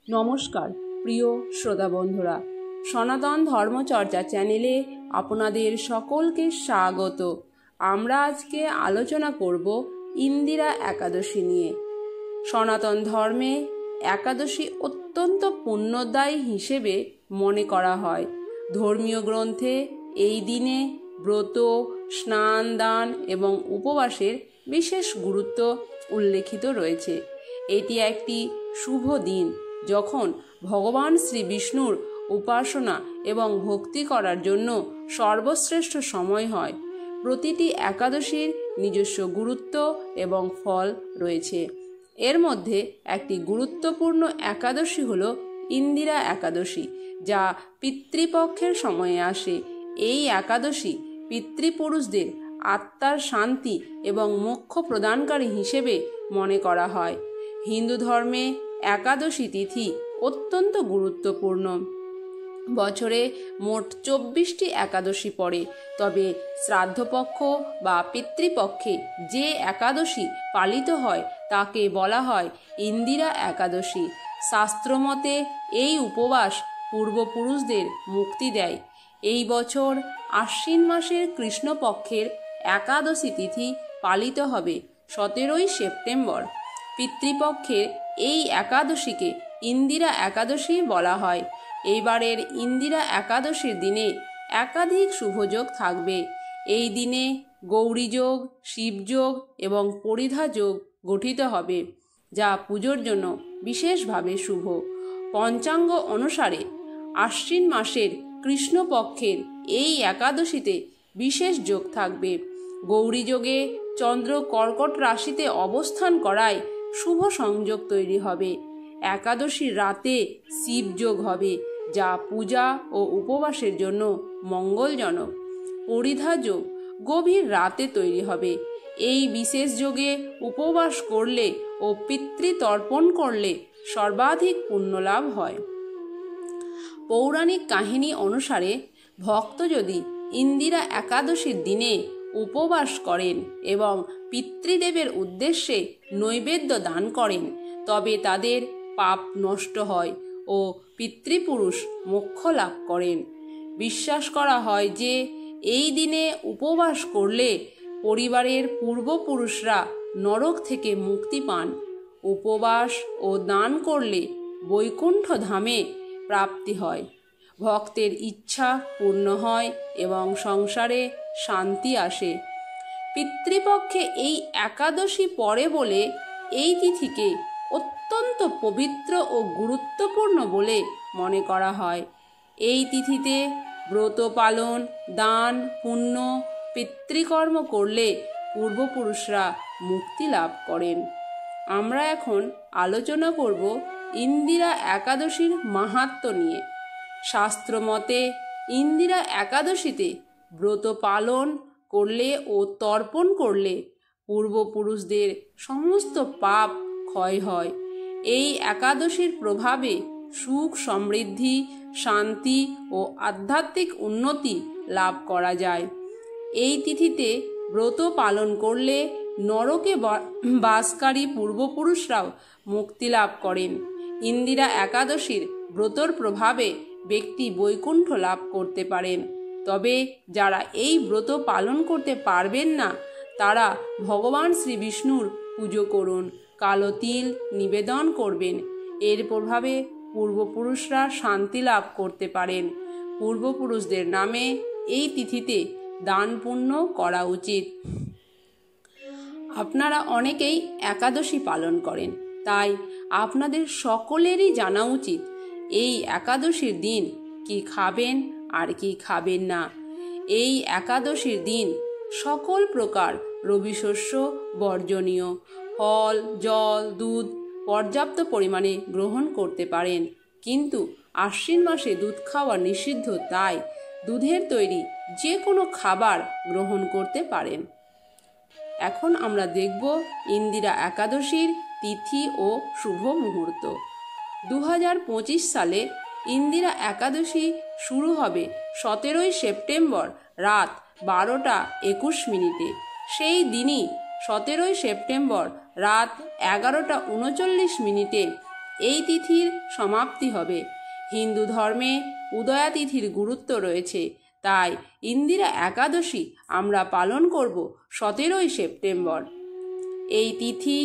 নমস্কার প্রিয় শ্রোতা বন্ধুরা, সনাতন ধর্মচর্চা চ্যানেলে আপনাদের সকলকে স্বাগত। আমরা আজকে আলোচনা করব ইন্দিরা একাদশী নিয়ে। সনাতন ধর্মে একাদশী অত্যন্ত পুণ্যদায়ী হিসেবে মনে করা হয়। ধর্মীয় গ্রন্থে এই দিনে ব্রত, স্নান, দান এবং উপবাসের বিশেষ গুরুত্ব উল্লেখিত রয়েছে। এটি একটি শুভ দিন যখন ভগবান শ্রী বিষ্ণুর উপাসনা এবং ভক্তি করার জন্য সর্বশ্রেষ্ঠ সময় হয়। প্রতিটি একাদশীর নিজস্ব গুরুত্ব এবং ফল রয়েছে। এর মধ্যে একটি গুরুত্বপূর্ণ একাদশী হল ইন্দিরা একাদশী, যা পিতৃপক্ষের সময়ে আসে। এই একাদশী পিতৃপুরুষদের আত্মার শান্তি এবং মোক্ষ প্রদানকারী হিসেবে মনে করা হয়। হিন্দু ধর্মে একাদশী তিথি অত্যন্ত গুরুত্বপূর্ণ। বছরে মোট 24টি একাদশী পড়ে, তবে শ্রাদ্ধপক্ষ বা পিতৃপক্ষে যে একাদশী পালিত হয় তাকে বলা হয় ইন্দিরা একাদশী। শাস্ত্রমতে এই উপবাস পূর্বপুরুষদের মুক্তি দেয়। এই বছর আশ্বিন মাসের কৃষ্ণপক্ষের একাদশী তিথি পালিত হবে 17ই সেপ্টেম্বর। পিতৃপক্ষের এই একাদশীকে ইন্দিরা একাদশী বলা হয়। এইবারের ইন্দিরা একাদশীর দিনে একাধিক শুভযোগ থাকবে। এই দিনে গৌরীযোগ, শিবযোগ এবং পরিধা যোগ গঠিত হবে, যা পুজোর জন্য বিশেষভাবে শুভ। পঞ্চাঙ্গ অনুসারে আশ্বিন মাসের কৃষ্ণপক্ষের এই একাদশীতে বিশেষ যোগ থাকবে। গৌরীযোগে চন্দ্র কর্কট রাশিতে অবস্থান করায় শুভ সংযোগ তৈরি হবে। একাদশীর রাতে শিবযোগ হবে, যা পূজা ও উপবাসের জন্য মঙ্গলজনক। পরিধা যোগ গভীর রাতে তৈরি হবে। এই বিশেষ যোগে উপবাস করলে ও পিতৃতর্পণ করলে সর্বাধিক পুণ্যলাভ হয়। পৌরাণিক কাহিনী অনুসারে ভক্ত যদি ইন্দিরা একাদশীর দিনে উপবাস করেন এবং পিতৃদেবের উদ্দেশ্যে নৈবেদ্য দান করেন, তবে তাদের পাপ নষ্ট হয় ও পিতৃপুরুষ মোক্ষ লাভ করেন। বিশ্বাস করা হয় যে এই দিনে উপবাস করলে পরিবারের পূর্বপুরুষরা নরক থেকে মুক্তি পান। উপবাস ও দান করলে বৈকুণ্ঠ ধামে প্রাপ্তি হয়, ভক্তের ইচ্ছা পূর্ণ হয় এবং সংসারে শান্তি আসে। পিতৃপক্ষে এই একাদশী পড়ে বলে এই তিথিকে অত্যন্ত পবিত্র ও গুরুত্বপূর্ণ বলে মনে করা হয়। এই তিথিতে ব্রত পালন, দান, পুণ্য, পিতৃকর্ম করলে পূর্বপুরুষরা মুক্তি লাভ করেন। আমরা এখন আলোচনা করব ইন্দিরা একাদশীর মাহাত্ম্য নিয়ে। শাস্ত্রমতে ইন্দিরা একাদশীতে ব্রত পালন করলে ও তর্পণ করলে পূর্বপুরুষদের সমস্ত পাপ ক্ষয় হয়। এই একাদশীর প্রভাবে সুখ, সমৃদ্ধি, শান্তি ও আধ্যাত্মিক উন্নতি লাভ করা যায়। এই তিথিতে ব্রত পালন করলে নরকে বাসকারী পূর্বপুরুষরাও মুক্তি লাভ করেন। ইন্দিরা একাদশীর ব্রতর প্রভাবে ব্যক্তি বৈকুণ্ঠ লাভ করতে পারেন। তবে যারা এই ব্রত পালন করতে পারবেন না, তারা ভগবান শ্রী বিষ্ণুর পুজো করুন, কালো তিল নিবেদন করবেন। এর প্রভাবে পূর্বপুরুষরা শান্তি লাভ করতে পারেন। পূর্বপুরুষদের নামে এই তিথিতে দান পুণ্য করা উচিত। আপনারা অনেকেই একাদশী পালন করেন, তাই আপনাদের সকলেরই জানা উচিত এই একাদশীর দিন কি খাবেন আর কি খাবেন না। এই একাদশীর দিন সকল প্রকার রবি শস্য বর্জনীয়। ফল, জল, দুধ পর্যাপ্ত পরিমাণে গ্রহণ করতে পারেন, কিন্তু আশ্বিন মাসে দুধ খাওয়া নিষিদ্ধ, তাই দুধের তৈরি যে কোনো খাবার গ্রহণ করতে পারেন। এখন আমরা দেখব ইন্দিরা একাদশীর তিথি ও শুভ মুহূর্ত। 2025 সালে ইন্দিরা একাদশী শুরু হবে 17ই সেপ্টেম্বর রাত 12:21। সেই দিনই 17ই সেপ্টেম্বর রাত 11:39 এই তিথির সমাপ্তি হবে। হিন্দু ধর্মে উদয়া তিথির গুরুত্ব রয়েছে, তাই ইন্দিরা একাদশী আমরা পালন করব 17ই সেপ্টেম্বর। এই তিথি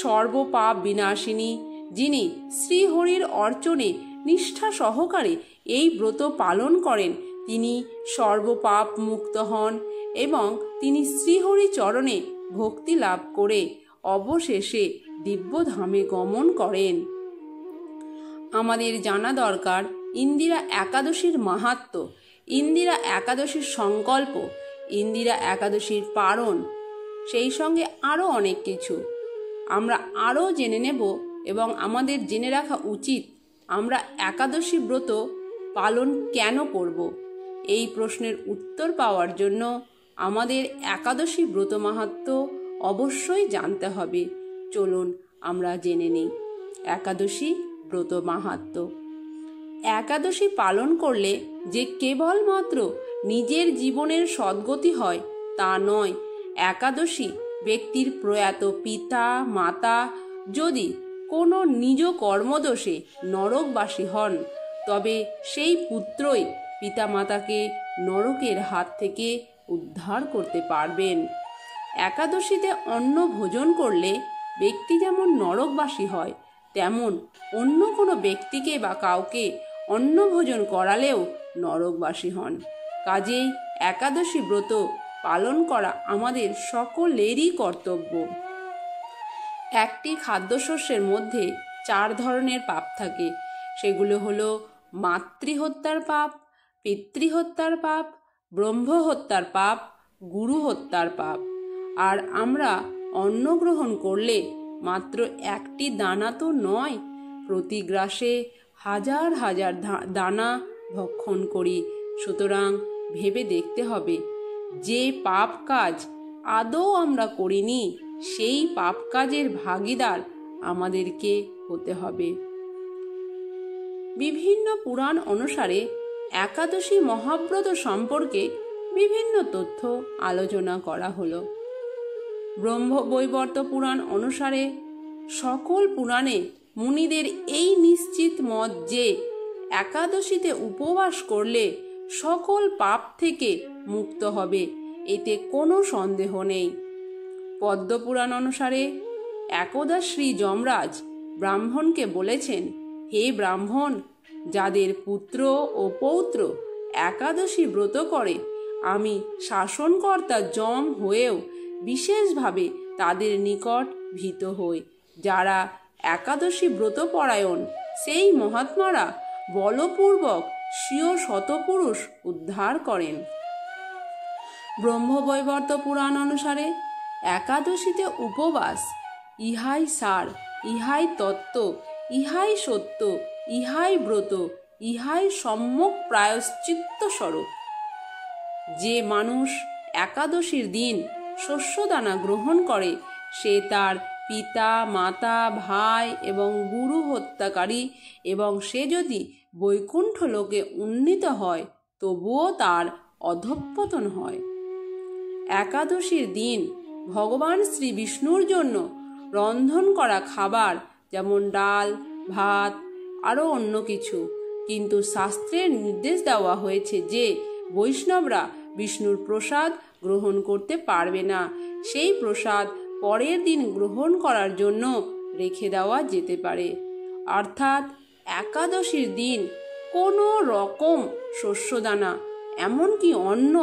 সর্বপাপ বিনাশিনী। যিনি শ্রীহরির অর্চনে নিষ্ঠা সহকারে এই ব্রত পালন করেন তিনি সর্বপাপ মুক্ত হন এবং তিনি শ্রীহরি চরণে ভক্তি লাভ করে অবশেষে দিব্যধামে গমন করেন। আমাদের জানা দরকার ইন্দিরা একাদশীর মাহাত্ম্য, ইন্দিরা একাদশীর সংকল্প, ইন্দিরা একাদশীর পারণ, সেই সঙ্গে আরও অনেক কিছু আমরা আরও জেনে নেব। এবং আমাদের জেনে রাখা উচিত আমরা একাদশী ব্রত পালন কেন করব। এই প্রশ্নের উত্তর পাওয়ার জন্য আমাদের একাদশী ব্রত মাহাত্ম্য অবশ্যই জানতে হবে। চলুন আমরা জেনে নিই একাদশী ব্রত মাহাত্ম্য। একাদশী পালন করলে যে কেবলমাত্র নিজের জীবনের সদ্গতি হয় তা নয়, একাদশী ব্যক্তির প্রয়াত পিতা মাতা যদি কোনো নিজ কর্মদোষে নরকবাসী হন তবে সেই পুত্রই পিতামাতাকে নরকের হাত থেকে উদ্ধার করতে পারবেন। একাদশীতে অন্ন ভোজন করলে ব্যক্তি যেমন নরকবাসী হয়, তেমন অন্য কোনো ব্যক্তিকে বা কাউকে অন্ন ভোজন করালেও নরকবাসী হন। কাজেই একাদশী ব্রত পালন করা আমাদের সকলেরই কর্তব্য। একটি খাদ্যশস্যের মধ্যে 4 ধরনের পাপ থাকে। সেগুলো হলো মাতৃহত্যার পাপ, পিতৃহত্যার পাপ, ব্রহ্মহত্যার পাপ, গুরু হত্যার পাপ। আর আমরা অন্ন গ্রহণ করলে মাত্র একটি দানা তো নয়, প্রতি গ্রাসে হাজার হাজার দানা ভক্ষণ করি। সুতরাং ভেবে দেখতে হবে যে পাপ কাজ আদৌ আমরা করিনি সেই পাপ কাজের ভাগীদার আমাদেরকে হতে হবে। বিভিন্ন পুরাণ অনুসারে একাদশী মহাব্রত সম্পর্কে বিভিন্ন তথ্য আলোচনা করা হলো। ব্রহ্মবৈবর্ত পুরাণ অনুসারে সকল পুরাণে মুনিদের এই নিশ্চিত মত যে একাদশীতে উপবাস করলে সকল পাপ থেকে মুক্ত হবে, এতে কোনো সন্দেহ নেই। পদ্মপুরাণ অনুসারে একদা শ্রী যমরাজ ব্রাহ্মণকে বলেছেন, হে ব্রাহ্মণ, যাদের পুত্র ও পৌত্র একাদশী ব্রত করে, আমি শাসনকর্তা যম হয়েও বিশেষভাবে তাদের নিকট ভীত হই। যারা একাদশী ব্রত পরায়ণ সেই মহাত্মারা বলপূর্বক স্বীয় শতপুরুষ উদ্ধার করেন। ব্রহ্মবৈবর্ত পুরাণ অনুসারে একাদশীতে উপবাস ইহাই সার, ইহাই তত্ত্ব, ইহাই সত্য, ইহাই ব্রত, ইহাই সম্যক প্রায়শ্চিত্ত স্বরূপ। যে মানুষ একাদশীর দিন শস্যদানা গ্রহণ করে সে তার পিতা মাতা ভাই এবং গুরু হত্যাকারী, এবং সে যদি বৈকুণ্ঠ লোকে উন্নীত হয় তবুও তার অধঃপতন হয়। একাদশীর দিন ভগবান শ্রী বিষ্ণুর জন্য রন্ধন করা খাবার যেমন ডাল ভাত আরও অন্য কিছু, কিন্তু শাস্ত্রের নির্দেশ দেওয়া হয়েছে যে বৈষ্ণবরা বিষ্ণুর প্রসাদ গ্রহণ করতে পারবে না। সেই প্রসাদ পরের দিন গ্রহণ করার জন্য রেখে দেওয়া যেতে পারে। অর্থাৎ একাদশীর দিন কোনো রকম শস্যদানা এমনকি অন্ন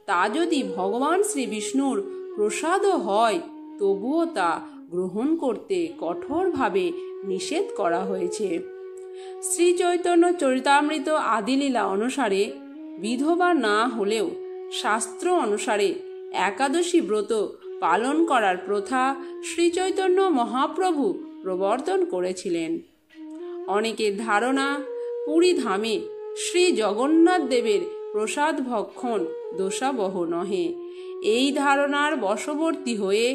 তা যদি ভগবান শ্রী বিষ্ণুর প্রসাদও হয় তবুও তা গ্রহণ করতে কঠোরভাবে নিষেধ করা হয়েছে। শ্রী চৈতন্য চরিতামৃত আদিলীলা অনুসারে বিধবা না হলেও শাস্ত্র অনুসারে একাদশী ব্রত পালন করার প্রথা শ্রী চৈতন্য মহাপ্রভু প্রবর্তন করেছিলেন। অনেকের ধারণা পুরী ধামে শ্রী জগন্নাথ দেবের প্রসাদ ভক্ষণ দোষাবহ নহে। এই ধারণার বশবর্তী হয়ে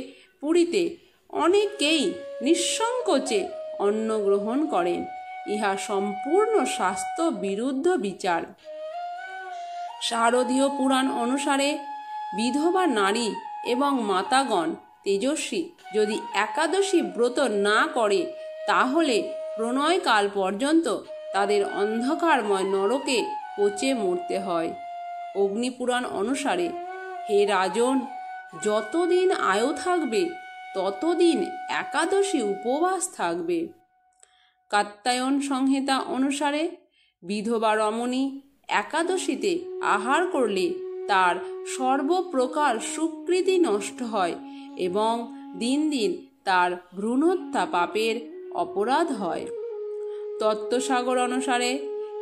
পুরীতে অনেকেই নিঃসংকোচে অন্ন গ্রহণ করেন। ইহা সম্পূর্ণ শাস্ত্র বিরুদ্ধ বিচার। শারদীয় পুরাণ অনুসারে বিধবা নারী এবং মাতাগণ তেজস্বী যদি একাদশী ব্রত না করে তাহলে প্রণয়কাল পর্যন্ত তাদের অন্ধকারময় নরকে পচে মরতে হয়। অগ্নিপুরাণ অনুসারে, হে রাজন, যতদিন আয়ু থাকবে ততদিন একাদশী উপবাস থাকবে। কাত্যায়ন সংহিতা অনুসারে, বিধবা রমণী একাদশীতে আহার করলে তার সর্বপ্রকার সুকৃতি নষ্ট হয় এবং দিন দিন তার ভ্রূণহত্যা পাপের অপরাধ হয়। তত্ত্বসাগর অনুসারে,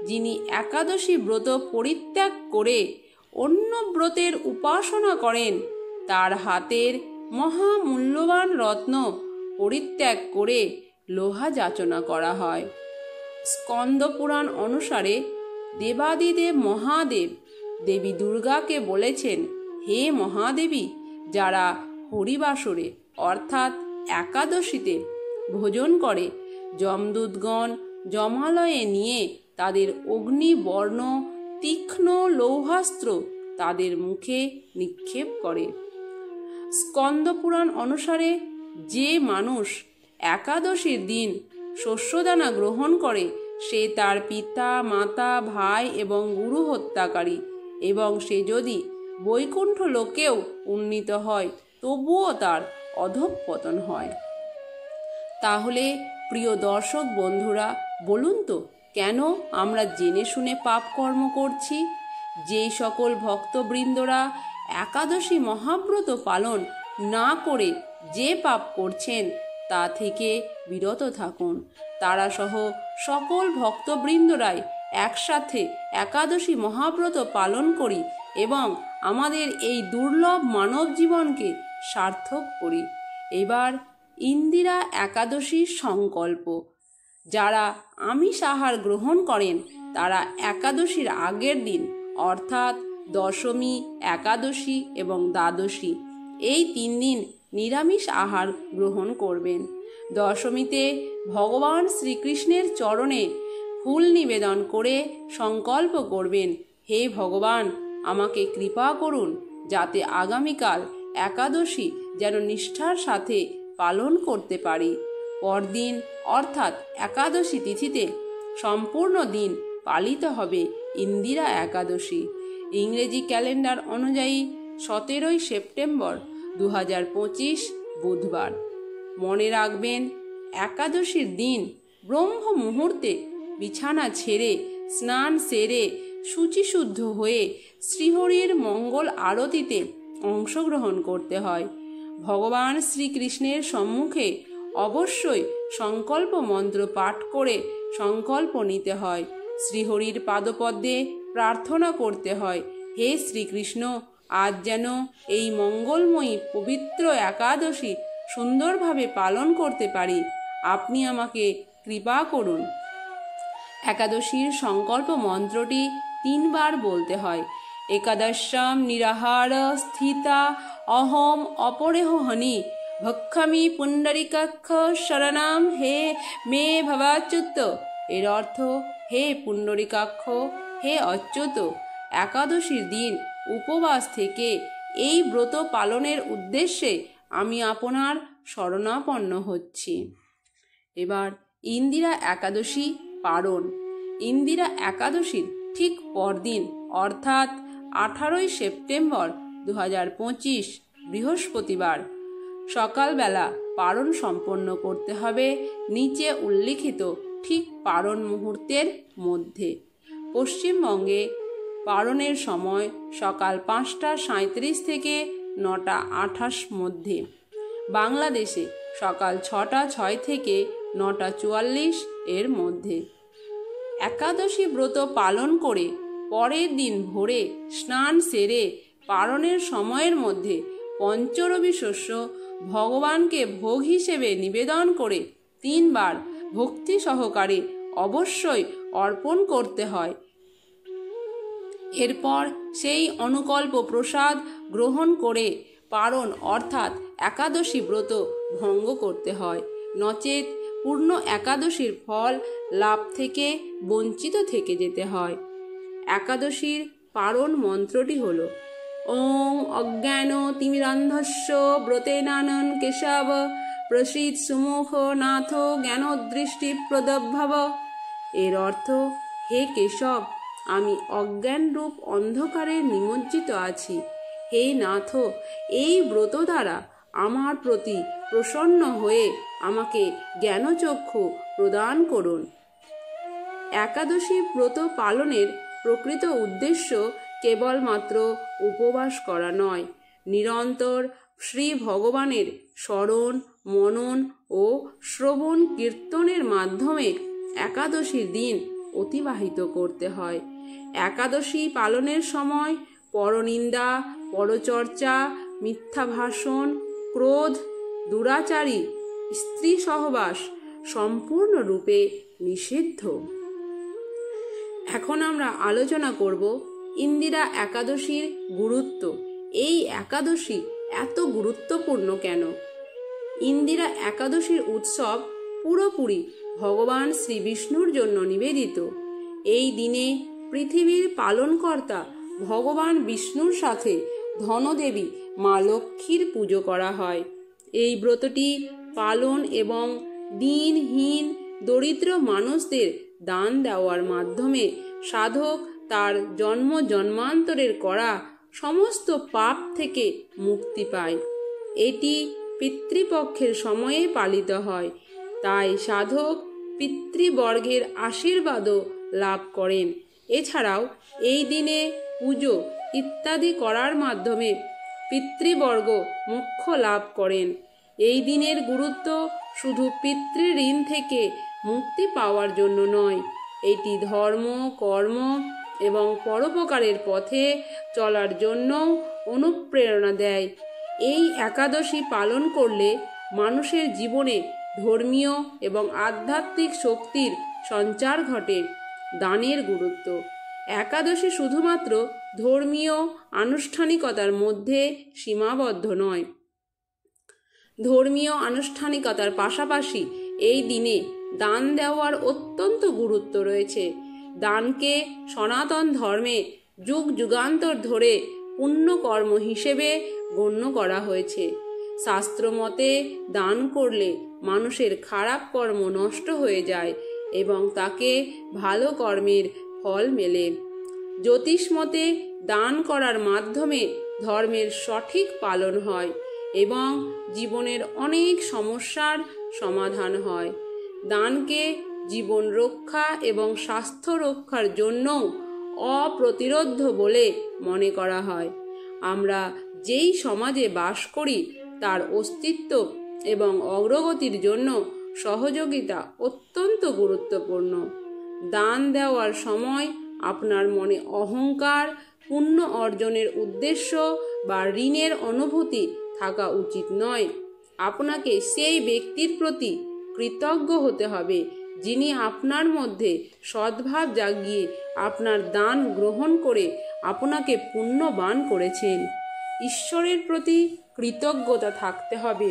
যিনি একাদশী ব্রত পরিত্যাগ করে অন্য ব্রতের উপাসনা করেন তার হাতের মহামূল্যবান রত্ন পরিত্যাগ করে লোহা যাচনা করা হয়। স্কন্দ পুরাণ অনুসারে, দেবাদিদেব মহাদেব দেবী দুর্গাকে বলেছেন, হে মহাদেবী, যারা হরিবাসরে অর্থাৎ একাদশীতে ভোজন করে যমদূতগণ যমালয়ে নিয়ে তাদের অগ্নিবর্ণ তীক্ষ্ণ লৌহাস্ত্র তাদের মুখে নিক্ষেপ করে। স্কন্দ পুরাণ অনুসারে, যে মানুষ একাদশীর দিন শস্যদানা গ্রহণ করে সে তার পিতা, মাতা, ভাই এবং গুরু হত্যাকারী, এবং সে যদি বৈকুণ্ঠ লোকেও উন্নীত হয় তবুও তার অধঃপতন হয়। তাহলে প্রিয় দর্শক বন্ধুরা, বলুন তো কেন আমরা জেনে শুনে পাপ কর্ম করছি? যেই সকল ভক্তবৃন্দরা একাদশী মহাব্রত পালন না করে যে পাপ করছেন তা থেকে বিরত থাকুন। তারা সহ সকল ভক্তবৃন্দরাই একসাথে একাদশী মহাব্রত পালন করি এবং আমাদের এই দুর্লভ মানব জীবনকে সার্থক করি। এবার ইন্দিরা একাদশীর সংকল্প। যারা আমিষ আহার গ্রহণ করেন তারা একাদশীর আগের দিন অর্থাৎ দশমী, একাদশী এবং দ্বাদশী এই 3 দিন নিরামিষ আহার গ্রহণ করবেন। দশমীতে ভগবান শ্রীকৃষ্ণের চরণে ফুল নিবেদন করে সংকল্প করবেন, হে ভগবান, আমাকে কৃপা করুন যাতে আগামীকাল একাদশী যেন নিষ্ঠার সাথে পালন করতে পারি। পরদিন অর্থাৎ একাদশী তিথিতে সম্পূর্ণ দিন পালিত হবে ইন্দিরা একাদশী। ইংরেজি ক্যালেন্ডার অনুযায়ী 17 সেপ্টেম্বর 2025 বুধবার। মনে রাখবেন, একাদশীর দিন ব্রহ্ম মুহূর্তে বিছানা ছেড়ে স্নান সেরে শুচিশুদ্ধ হয়ে শ্রীহরির মঙ্গল আরতিতে অংশগ্রহণ করতে হয়। ভগবান শ্রীকৃষ্ণের সম্মুখে অবশ্যই সংকল্প মন্ত্র পাঠ করে সংকল্প নিতে হয়। শ্রীহরির পাদপদ্মে প্রার্থনা করতে হয়, হে শ্রীকৃষ্ণ, আজ যেন এই মঙ্গলময়ী পবিত্র একাদশী সুন্দরভাবে পালন করতে পারি, আপনি আমাকে কৃপা করুন। একাদশীর সংকল্প মন্ত্রটি 3 বার বলতে হয়। একাদশাম নিরাহার স্থিতা অহম অপরেহ হনি ভক্ষামি পুণ্ডরিকাক্ষ শরণাম হে মে ভবাচ্যুত। এর অর্থ, হে পুণ্ডরিকাক্ষ, হে অচ্যুত, একাদশীর দিন উপবাস থেকে এই ব্রত পালনের উদ্দেশ্যে আমি আপনার শরণাপন্ন হচ্ছি। এবার ইন্দিরা একাদশী পারণ। ইন্দিরা একাদশীর ঠিক পরদিন অর্থাৎ 18 সেপ্টেম্বর 2025 বৃহস্পতিবার সকালবেলা পারণ সম্পন্ন করতে হবে নিচে উল্লিখিত ঠিক পারণ মুহূর্তের মধ্যে। পশ্চিমবঙ্গে পারণের সময় সকাল 5:37 থেকে 9:28 মধ্যে, বাংলাদেশে সকাল 6:06 থেকে 9:44 এর মধ্যে। একাদশী ব্রত পালন করে পরের দিন ভোরে স্নান সেরে পারণের সময়ের মধ্যে পঞ্চরবি শস্য ভগবানকে ভোগ হিসেবে নিবেদন করে 3 বার ভক্তি সহকারে অবশ্যই অর্পণ করতে হয়। এরপর সেই অনুকল্প প্রসাদ গ্রহণ করে পারণ অর্থাৎ একাদশী ব্রত ভঙ্গ করতে হয়, নচেত পূর্ণ একাদশীর ফল লাভ থেকে বঞ্চিত থেকে যেতে হয়। একাদশীর পারণ মন্ত্রটি হল, ওং অজ্ঞান তিমিরান্ধস্য ব্রতেনানন কেশব প্রসীদ সুমুখ নাথ জ্ঞানদৃষ্টি প্রদভব। এর অর্থ, হে কেশব, আমি অজ্ঞানরূপ অন্ধকারে নিমজ্জিত আছি। হে নাথ, এই ব্রত দ্বারা আমার প্রতি প্রসন্ন হয়ে আমাকে জ্ঞানচক্ষু প্রদান করুন। একাদশী ব্রত পালনের প্রকৃত উদ্দেশ্য কেবলমাত্র উপবাস করা নয়, নিরন্তর শ্রী ভগবানের স্মরণ, মনন ও শ্রবণ কীর্তনের মাধ্যমে একাদশীর দিন অতিবাহিত করতে হয়। একাদশী পালনের সময় পরনিন্দা, পরচর্চা, মিথ্যা ভাষণ, ক্রোধ, দুরাচারী স্ত্রী সহবাস সম্পূর্ণরূপে নিষিদ্ধ। এখন আমরা আলোচনা করব ইন্দিরা একাদশীর গুরুত্ব। এই একাদশী এত গুরুত্বপূর্ণ কেন? ইন্দিরা একাদশীর উৎসব পুরোপুরি ভগবান শ্রী বিষ্ণুর জন্য নিবেদিত। এই দিনে পৃথিবীর পালনকর্তা ভগবান বিষ্ণুর সাথে ধনদেবী মা লক্ষ্মীর পুজো করা হয়। এই ব্রতটি পালন এবং দিনহীন দরিদ্র মানুষদের দান দেওয়ার মাধ্যমে সাধক তার জন্ম জন্মান্তরের করা সমস্ত পাপ থেকে মুক্তি পায়। এটি পিতৃপক্ষের সময়ে পালিত হয়, তাই সাধক পিতৃবর্গের আশীর্বাদও লাভ করেন। এছাড়াও এই দিনে পুজো ইত্যাদি করার মাধ্যমে পিতৃবর্গ মোক্ষ লাভ করেন। এই দিনের গুরুত্ব শুধু পিতৃঋণ থেকে মুক্তি পাওয়ার জন্য নয়, এটি ধর্ম, কর্ম এবং পরোপকারের পথে চলার জন্যও অনুপ্রেরণা দেয়। এই একাদশী পালন করলে মানুষের জীবনে ধর্মীয় এবং আধ্যাত্মিক শক্তির সঞ্চার ঘটে। দানের গুরুত্ব। একাদশী শুধুমাত্র ধর্মীয় আনুষ্ঠানিকতার মধ্যে সীমাবদ্ধ নয়। ধর্মীয় আনুষ্ঠানিকতার পাশাপাশি এই দিনে দান দেওয়ার অত্যন্ত গুরুত্ব রয়েছে। দানকে সনাতন ধর্মে যুগ যুগান্তর ধরে পুণ্যকর্ম হিসেবে গণ্য করা হয়েছে। শাস্ত্র মতে দান করলে মানুষের খারাপ কর্ম নষ্ট হয়ে যায় এবং তাকে ভালো কর্মের ফল মেলে। জ্যোতিষ মতে দান করার মাধ্যমে ধর্মের সঠিক পালন হয় এবং জীবনের অনেক সমস্যার সমাধান হয়। দানকে জীবন রক্ষা এবং স্বাস্থ্য রক্ষার জন্যও অপ্রতিরোধ্য বলে মনে করা হয়। আমরা যেই সমাজে বাস করি তার অস্তিত্ব এবং অগ্রগতির জন্য সহযোগিতা অত্যন্ত গুরুত্বপূর্ণ। দান দেওয়ার সময় আপনার মনে অহংকার, পুণ্য অর্জনের উদ্দেশ্য বা ঋণের অনুভূতি থাকা উচিত নয়। আপনাকে সেই ব্যক্তির প্রতি কৃতজ্ঞ হতে হবে যিনি আপনার মধ্যে সদ্ভাব জাগিয়ে আপনার দান গ্রহণ করে আপনাকে পুণ্যবান করেছেন। ঈশ্বরের প্রতি কৃতজ্ঞতা থাকতে হবে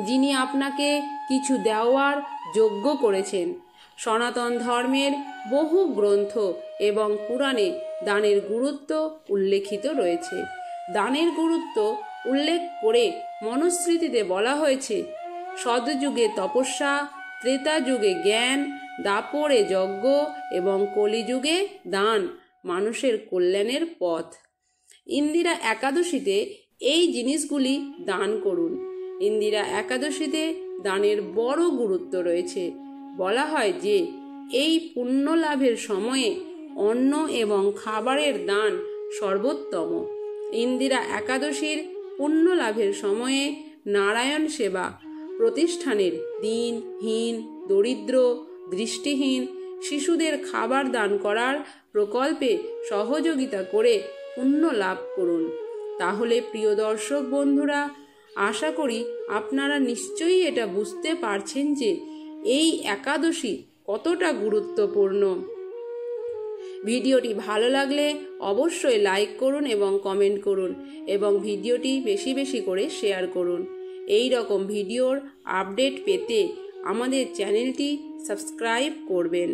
যিনি আপনাকে কিছু দেওয়ার যোগ্য করেছেন। সনাতন ধর্মের বহু গ্রন্থ এবং পুরাণে দানের গুরুত্ব উল্লেখিত রয়েছে। দানের গুরুত্ব উল্লেখ করে মনুস্মৃতিতে বলা হয়েছে, সৎযুগে তপস্যা, ত্রেতা যুগে জ্ঞান, দাপরে যজ্ঞ এবং কলিযুগে দান মানুষের কল্যাণের পথ। ইন্দিরা একাদশীতে এই জিনিসগুলি দান করুন। ইন্দিরা একাদশীতে দানের বড় গুরুত্ব রয়েছে। বলা হয় যে এই পুণ্য লাভের সময়ে অন্ন এবং খাবারের দান সর্বোত্তম। ইন্দিরা একাদশীর পুণ্য লাভের সময়ে নারায়ণ সেবা প্রতিষ্ঠানের দিনহীন, দরিদ্র, দৃষ্টিহীন শিশুদের খাবার দান করার প্রকল্পে সহযোগিতা করে পুণ্য লাভ করুন। তাহলে প্রিয় দর্শক বন্ধুরা, আশা করি আপনারা নিশ্চয়ই এটা বুঝতে পারছেন যে এই একাদশী কতটা গুরুত্বপূর্ণ। ভিডিওটি ভালো লাগলে অবশ্যই লাইক করুন এবং কমেন্ট করুন এবং ভিডিওটি বেশি বেশি করে শেয়ার করুন। এই রকম ভিডিওর আপডেট পেতে আমাদের চ্যানেলটি সাবস্ক্রাইব করবেন।